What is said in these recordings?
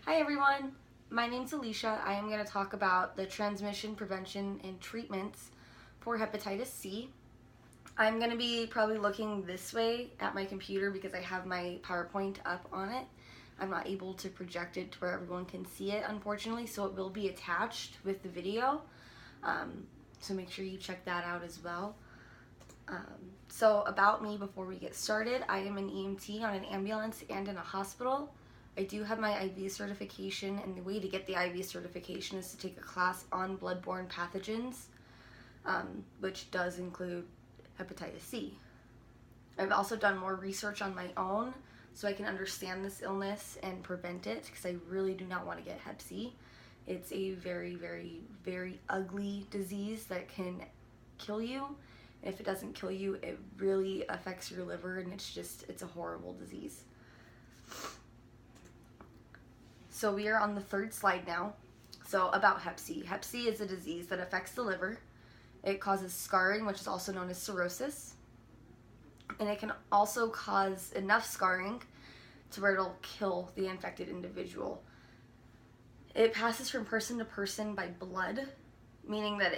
Hi everyone, my name's Alicia. I am going to talk about the transmission, prevention, and treatments for hepatitis C. I'm going to be probably looking this way at my computer because I have my PowerPoint up on it. I'm not able to project it to where everyone can see it, unfortunately, so it will be attached with the video. So make sure you check that out as well. So about me before we get started, I am an EMT on an ambulance and in a hospital. I do have my IV certification, and the way to get the IV certification is to take a class on bloodborne pathogens, which does include hepatitis C. I've also done more research on my own so I can understand this illness and prevent it, because I really do not want to get hep C. It's a very, very, very ugly disease that can kill you. If it doesn't kill you, it really affects your liver, and it's a horrible disease. So we are on the third slide now. So about hep C. Hep C is a disease that affects the liver. It causes scarring, which is also known as cirrhosis. And it can also cause enough scarring to where it'll kill the infected individual. It passes from person to person by blood, meaning that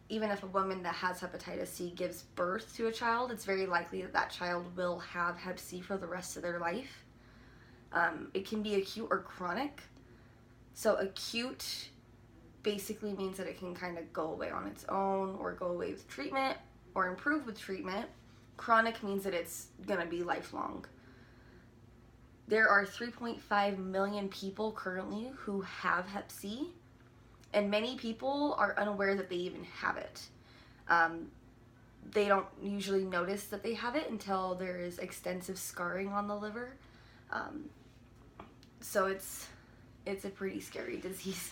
even if a woman that has hepatitis C gives birth to a child, it's very likely that that child will have hep C for the rest of their life. It can be acute or chronic. So acute basically means that it can kind of go away on its own, or go away with treatment, or improve with treatment. Chronic means that it's going to be lifelong. There are 3.5 million people currently who have hep C, and many people are unaware that they even have it. They don't usually notice that they have it until there is extensive scarring on the liver. So it's a pretty scary disease.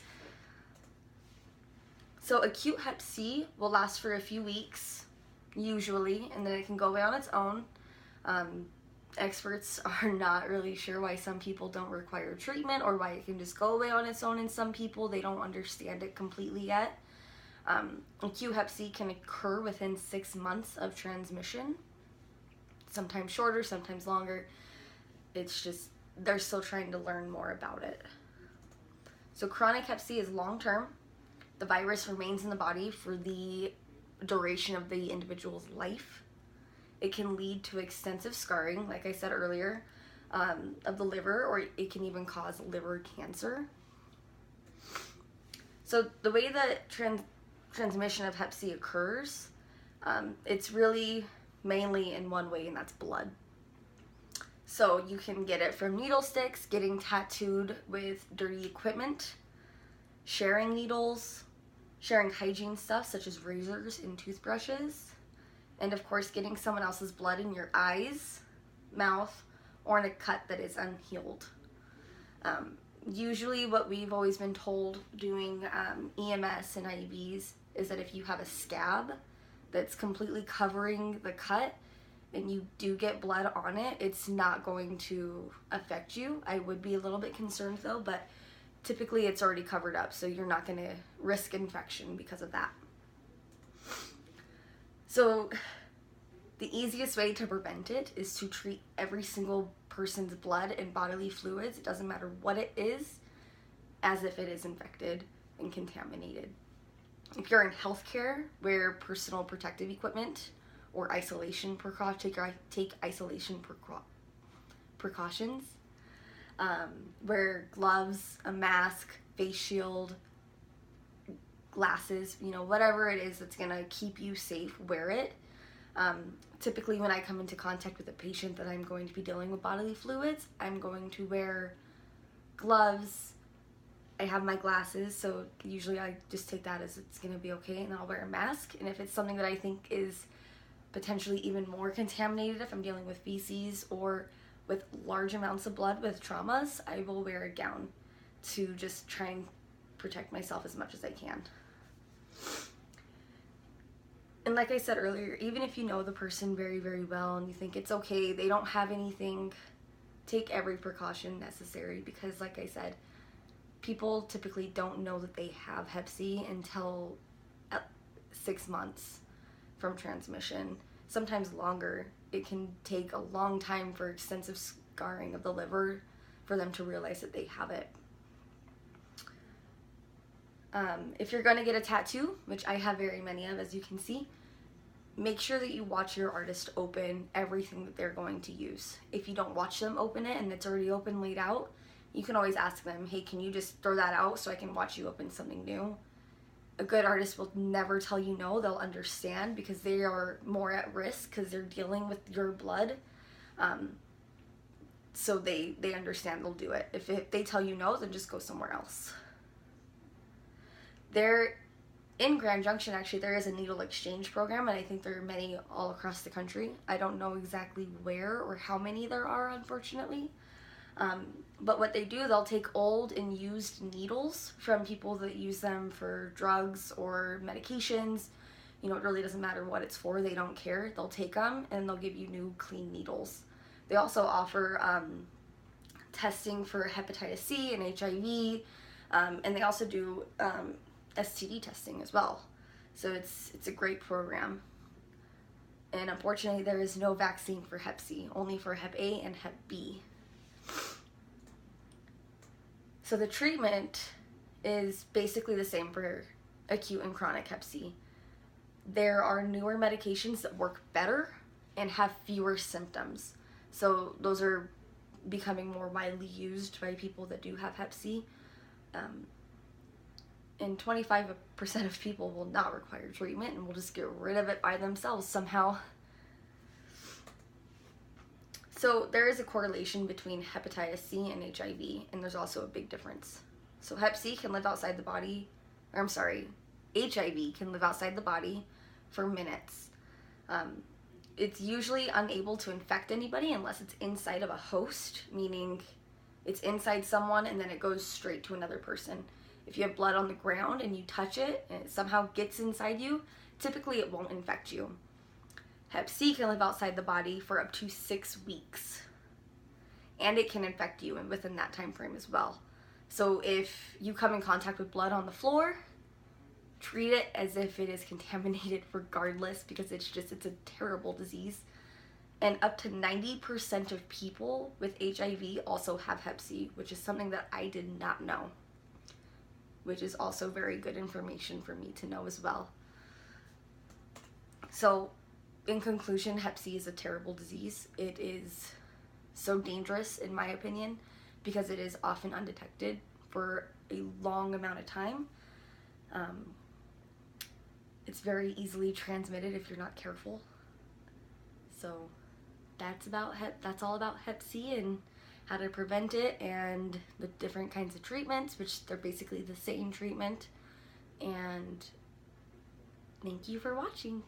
So acute hep C will last for a few weeks, usually, and then it can go away on its own. Experts are not really sure why some people don't require treatment, or why it can just go away on its own in some people. They don't understand it completely yet. Acute hep C can occur within 6 months of transmission, sometimes shorter, sometimes longer. It's just, they're still trying to learn more about it. So chronic hep C is long-term. The virus remains in the body for the duration of the individual's life. It can lead to extensive scarring, like I said earlier, of the liver, or it can even cause liver cancer. So the way that transmission of hep C occurs, it's really mainly in one way, and that's blood. So you can get it from needle sticks, getting tattooed with dirty equipment, sharing needles, sharing hygiene stuff such as razors and toothbrushes, and of course getting someone else's blood in your eyes, mouth, or in a cut that is unhealed. Usually what we've always been told doing EMS and IVs is that if you have a scab that's completely covering the cut, and you do get blood on it, it's not going to affect you. I would be a little bit concerned though, but typically it's already covered up, so you're not going to risk infection because of that. So the easiest way to prevent it is to treat every single person's blood and bodily fluids, it doesn't matter what it is, as if it is infected and contaminated. If you're in healthcare, wear personal protective equipment or isolation take isolation precautions. Wear gloves, a mask, face shield, glasses, whatever it is that's gonna keep you safe, wear it. Typically when I come into contact with a patient that I'm going to be dealing with bodily fluids, I'm going to wear gloves. I have my glasses, so usually I just take that as it's gonna be okay, and I'll wear a mask. And if it's something that I think is potentially even more contaminated, if I'm dealing with feces or with large amounts of blood with traumas, I will wear a gown to just try and protect myself as much as I can. And like I said earlier, even if you know the person very, very well and you think it's okay, they don't have anything, take every precaution necessary, because like I said, people typically don't know that they have hep C until 6 months from transmission, sometimes longer. It can take a long time for extensive scarring of the liver for them to realize that they have it. If you're going to get a tattoo, which I have very many of, as you can see, make sure that you watch your artist open everything that they're going to use. If you don't watch them open it and it's already open, laid out, you can always ask them, hey, can you just throw that out so I can watch you open something new? A good artist will never tell you no. They'll understand because they are more at risk because they're dealing with your blood. So they understand, they'll do it. If they tell you no, then just go somewhere else. In Grand Junction, actually, there is a needle exchange program, and I think there are many all across the country. I don't know exactly where or how many there are, unfortunately. But what they do, they'll take old and used needles from people that use them for drugs or medications. You know, it really doesn't matter what it's for. They don't care. They'll take them, and they'll give you new, clean needles. They also offer testing for hepatitis C and HIV, and they also do STD testing as well. So it's a great program. And unfortunately, there is no vaccine for Hep C, only for Hep A and Hep B. So the treatment is basically the same for acute and chronic Hep C. There are newer medications that work better and have fewer symptoms. So those are becoming more widely used by people that do have Hep C. And 25% of people will not require treatment and will just get rid of it by themselves somehow. So there is a correlation between hepatitis C and HIV, and there's also a big difference. So Hep C can live outside the body, HIV can live outside the body for minutes. It's usually unable to infect anybody unless it's inside of a host, meaning it's inside someone and then it goes straight to another person. If you have blood on the ground and you touch it and it somehow gets inside you, typically it won't infect you. Hep C can live outside the body for up to 6 weeks, and it can infect you and within that time frame as well. So if you come in contact with blood on the floor, treat it as if it is contaminated regardless, because it's a terrible disease. And up to 90% of people with HIV also have Hep C, which is something that I did not know, which is also very good information for me to know as well. So in conclusion, Hep C is a terrible disease. It is so dangerous, in my opinion, because it is often undetected for a long amount of time. It's very easily transmitted if you're not careful. So that's all about Hep C and how to prevent it and the different kinds of treatments, which they're basically the same treatment. And thank you for watching.